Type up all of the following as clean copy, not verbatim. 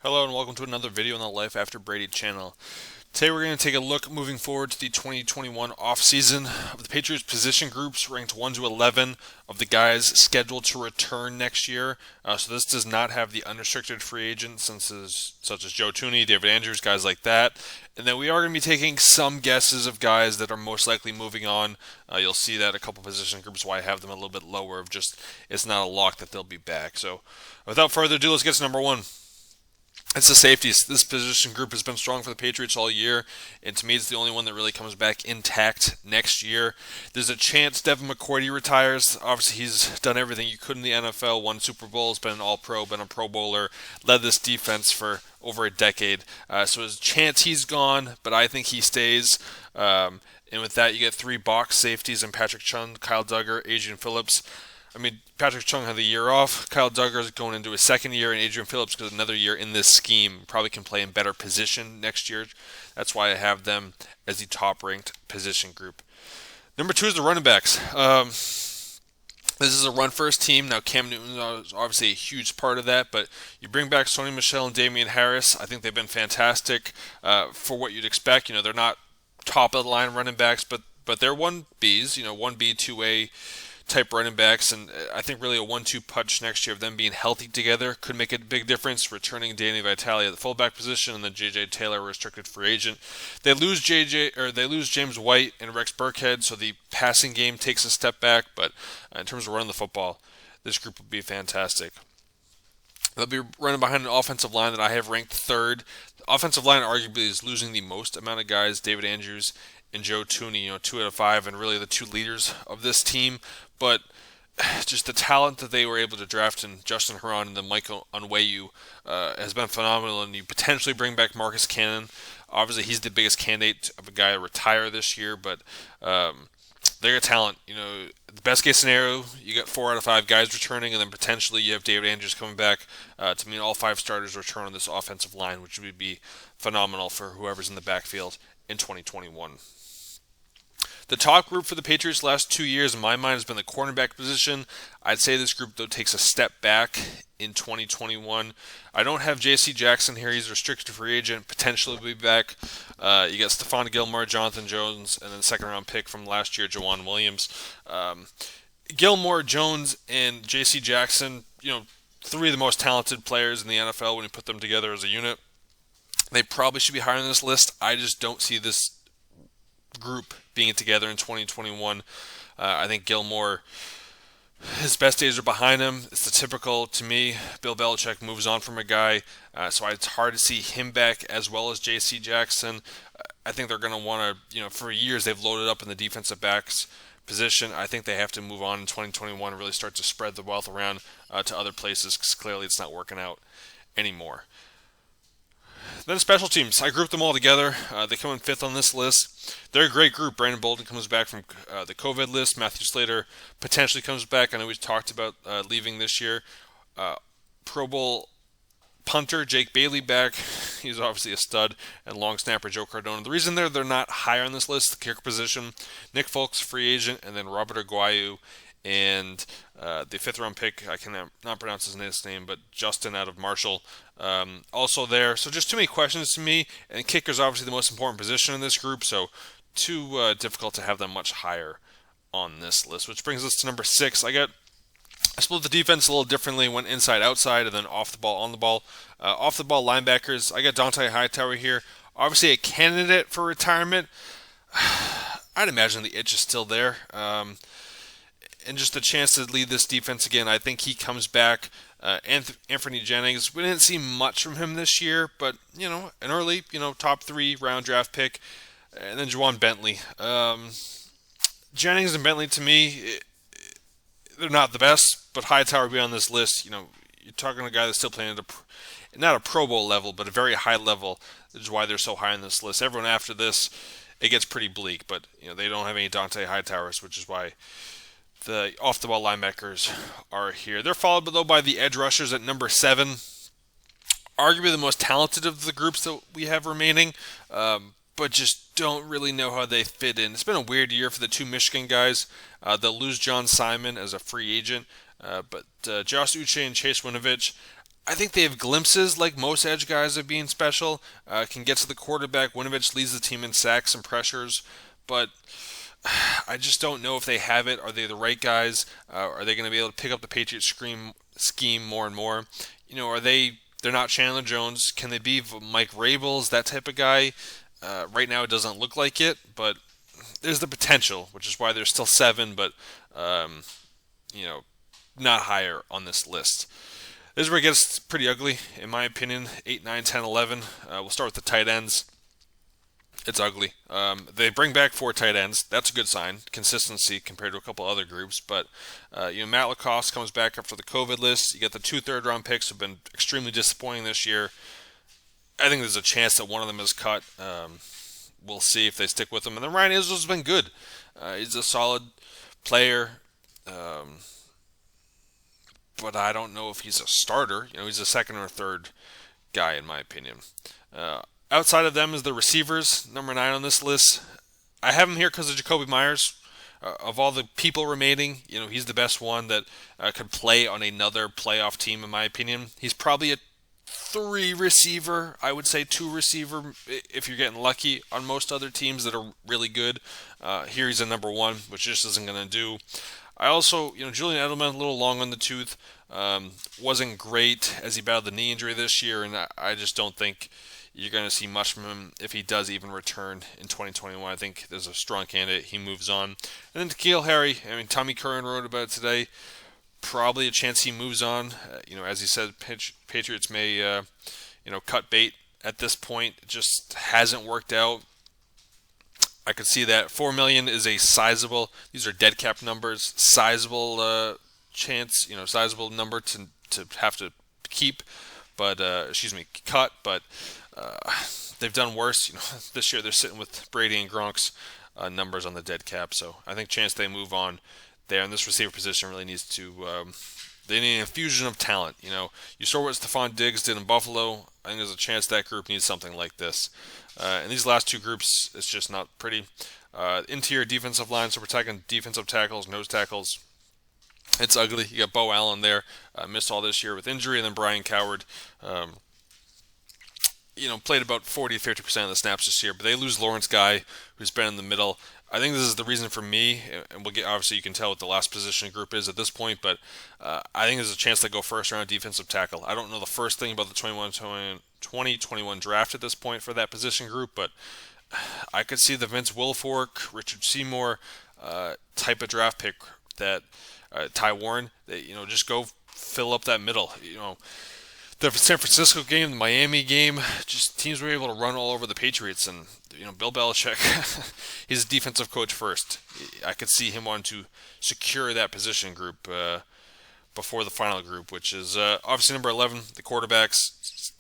Hello and welcome to another video on the Life After Brady channel. Today we're going to take a look moving forward to the 2021 offseason of the Patriots position groups ranked 1 to 11 of the guys scheduled to return next year. So this does not have the unrestricted free agents such as Joe Thuney, David Andrews, guys like that. And then we are going to be taking some guesses of guys that are most likely moving on. You'll see that a couple position groups why I have them a little bit lower of just it's not a lock that they'll be back. So without further ado, let's get to number one. It's the safeties. This position group has been strong for the Patriots all year, and to me, it's the only one that really comes back intact next year. There's a chance Devin McCourty retires. Obviously, he's done everything you could in the NFL, won Super Bowls, been an All-Pro, been a Pro Bowler, led this defense for over a decade. So there's a chance he's gone, but I think he stays. And with that, you get three box safeties and Patrick Chung, Kyle Duggar, Adrian Phillips. I mean, Patrick Chung had the year off. Kyle Duggar is going into his second year, and Adrian Phillips got another year in this scheme. Probably can play in better position next year. That's why I have them as the top-ranked position group. Number two is the running backs. This is a run-first team. Now, Cam Newton is obviously a huge part of that, but you bring back Sony Michel and Damian Harris. I think they've been fantastic for what you'd expect. They're not top-of-the-line running backs, but they're 1Bs, 1B, 2A type running backs, and I think really a 1-2 punch next year of them being healthy together could make a big difference. Returning Danny Vitale at the fullback position, and then J.J. Taylor, restricted free agent. They lose James White and Rex Burkhead, so the passing game takes a step back. But in terms of running the football, this group would be fantastic. They'll be running behind an offensive line that I have ranked third. The offensive line arguably is losing the most amount of guys. David Andrews and Joe Thuney, 2 out of 5, and really the two leaders of this team. But just the talent that they were able to draft in Justin Herron and then Michael Onwenu has been phenomenal. And you potentially bring back Marcus Cannon. Obviously, he's the biggest candidate of a guy to retire this year, but they got talent. The best case scenario, you got 4 out of 5 guys returning, and then potentially you have David Andrews coming back to mean all 5 starters return on this offensive line, which would be phenomenal for whoever's in the backfield in 2021. The top group for the Patriots last 2 years, in my mind, has been the cornerback position. I'd say this group, though, takes a step back in 2021. I don't have J.C. Jackson here. He's a restricted free agent, potentially will be back. You got Stephon Gilmore, Jonathan Jones, and then second-round pick from last year, Jawan Williams. Gilmore, Jones, and J.C. Jackson, 3 of the most talented players in the NFL when you put them together as a unit. They probably should be higher on this list. I just don't see this group being together in 2021. I think Gilmore, his best days are behind him. It's the typical, to me, Bill Belichick moves on from a guy, so it's hard to see him back as well as J.C. Jackson. I think they're going to want to, for years they've loaded up in the defensive backs position. I think they have to move on in 2021 and really start to spread the wealth around to other places, because clearly it's not working out anymore. Then special teams. I grouped them all together. They come in 5th on this list. They're a great group. Brandon Bolden comes back from the COVID list. Matthew Slater potentially comes back. I know we talked about leaving this year. Pro Bowl punter Jake Bailey back. He's obviously a stud. And long snapper Joe Cardona. The reason they're not higher on this list, the kicker position, Nick Folks, free agent, and then Robert Aguayo and the 5th-round pick, I cannot pronounce his name, but Justin out of Marshall, also there. So just too many questions to me, and kicker's obviously the most important position in this group, so too difficult to have them much higher on this list, which brings us to number 6. I split the defense a little differently, went inside, outside, and then off the ball, on the ball. Off the ball linebackers, I got Dante Hightower here. Obviously a candidate for retirement. I'd imagine the itch is still there. And just a chance to lead this defense again. I think he comes back. Anthony Jennings, we didn't see much from him this year, but, an early, top 3 round draft pick. And then Juwan Bentley. Jennings and Bentley, to me, they're not the best, but Hightower would be on this list. You're talking to a guy that's still playing at not a Pro Bowl level, but a very high level. This is why they're so high on this list. Everyone after this, it gets pretty bleak, but, they don't have any Dante Hightowers, which is why the off-the-ball linebackers are here. They're followed, though, by the edge rushers at number 7. Arguably the most talented of the groups that we have remaining, but just don't really know how they fit in. It's been a weird year for the 2 Michigan guys. They'll lose John Simon as a free agent, but Josh Uche and Chase Winovich, I think they have glimpses, like most edge guys, of being special. Can get to the quarterback. Winovich leads the team in sacks and pressures, but I just don't know if they have it. Are they the right guys? Are they going to be able to pick up the Patriots scheme more and more? Are they? They're not Chandler Jones. Can they be Mike Rabels, that type of guy? Right now, it doesn't look like it, but there's the potential, which is why there's still 7, but um, you know, not higher on this list. This is where it gets pretty ugly, in my opinion. 8, 9, 10, 11. We'll start with the tight ends. It's ugly. They bring back 4 tight ends. That's a good sign. Consistency compared to a couple other groups. But, Matt Lacoste comes back after the COVID list. You got the 2 third-round picks who have been extremely disappointing this year. I think there's a chance that one of them is cut. We'll see if they stick with him. And then Ryan Israel's been good. He's a solid player. But I don't know if he's a starter. He's a second or third guy, in my opinion. Outside of them is the receivers, number 9 on this list. I have him here because of Jacoby Myers. Of all the people remaining, he's the best one that could play on another playoff team, in my opinion. He's probably a 3 receiver, I would say 2 receiver if you're getting lucky on most other teams that are really good. Here he's a number 1, which just isn't going to do. I also, Julian Edelman, a little long on the tooth. Wasn't great as he battled the knee injury this year, and I just don't think you're going to see much from him if he does even return in 2021. I think there's a strong candidate. He moves on. And then N'Keal Harry, Tommy Curran wrote about it today. Probably a chance he moves on. As he said, Patriots may, cut bait at this point. It just hasn't worked out. I could see that. $4 million is a sizable. These are dead cap numbers. Sizable chance. Sizable number to have to keep, but cut. But they've done worse. This year they're sitting with Brady and Gronk's numbers on the dead cap. So I think chance they move on there. And this receiver position really needs to. They need an infusion of talent. You saw what Stephon Diggs did in Buffalo. I think there's a chance that group needs something like this. And these last 2 groups, it's just not pretty. Interior defensive line, so we're talking defensive tackles, nose tackles. It's ugly. You got Bo Allen there, missed all this year with injury, and then Brian Coward, played about 40-50% of the snaps this year. But they lose Lawrence Guy, who's been in the middle. I think this is the reason for me, and we'll get, obviously you can tell what the last position group is at this point, but I think there's a chance they go first round defensive tackle. I don't know the first thing about the 2021 draft at this point for that position group, but I could see the Vince Wilfork, Richard Seymour type of draft pick that Ty Warren, that, just go fill up that middle. The San Francisco game, the Miami game, just teams were able to run all over the Patriots, and Bill Belichick, he's a defensive coach first. I could see him wanting to secure that position group before the final group, which is obviously number 11, the quarterbacks.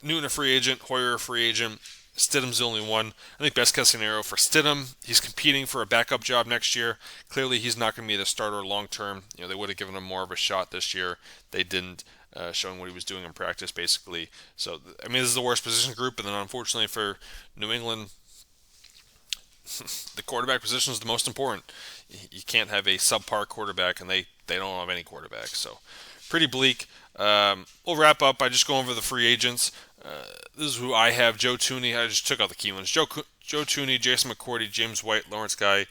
Newton a free agent, Hoyer a free agent, Stidham's the only one. I think best case scenario for Stidham, he's competing for a backup job next year. Clearly he's not going to be the starter long term. They would have given him more of a shot this year. They didn't. Showing what he was doing in practice, basically. So, this is the worst position group, and then unfortunately for New England, the quarterback position is the most important. You can't have a subpar quarterback, and they don't have any quarterback. So, pretty bleak. We'll wrap up by just going over the free agents. This is who I have. Joe Thuney. I just took out the key ones. Joe Thuney, Jason McCourty, James White, Lawrence Guy,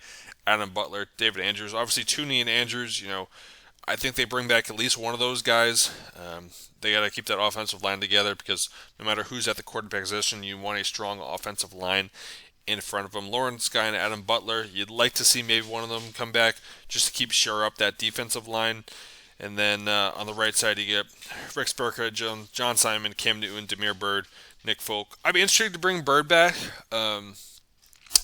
Adam Butler, David Andrews. Obviously, Thuney and Andrews, I think they bring back at least one of those guys. They got to keep that offensive line together because no matter who's at the quarterback position, you want a strong offensive line in front of them. Lawrence Guy and Adam Butler, you'd like to see maybe one of them come back just to keep shore up that defensive line. And then on the right side, you get Rick Spurka, John Simon, Cam Newton, Demir Bird, Nick Folk. I'd be interested to bring Bird back.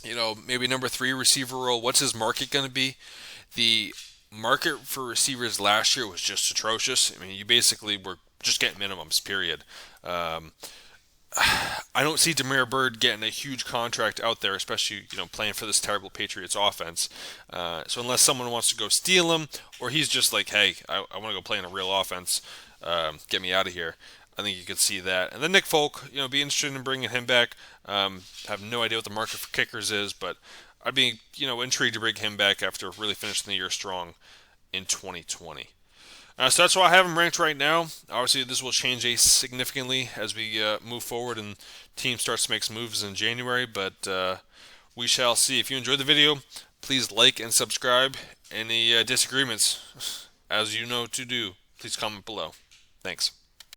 Maybe number 3 receiver role. What's his market going to be? The market for receivers last year was just atrocious. You basically were just getting minimums, period. I don't see Demir Bird getting a huge contract out there, especially, playing for this terrible Patriots offense. So unless someone wants to go steal him, or he's just like, hey, I want to go play in a real offense, get me out of here, I think you could see that. And then Nick Folk, be interested in bringing him back. Have no idea what the market for kickers is, but I'd be, intrigued to bring him back after really finishing the year strong in 2020. So that's why I have him ranked right now. Obviously, this will change significantly as we move forward and team starts to make some moves in January. But we shall see. If you enjoyed the video, please like and subscribe. Any disagreements, as you know to do, please comment below. Thanks.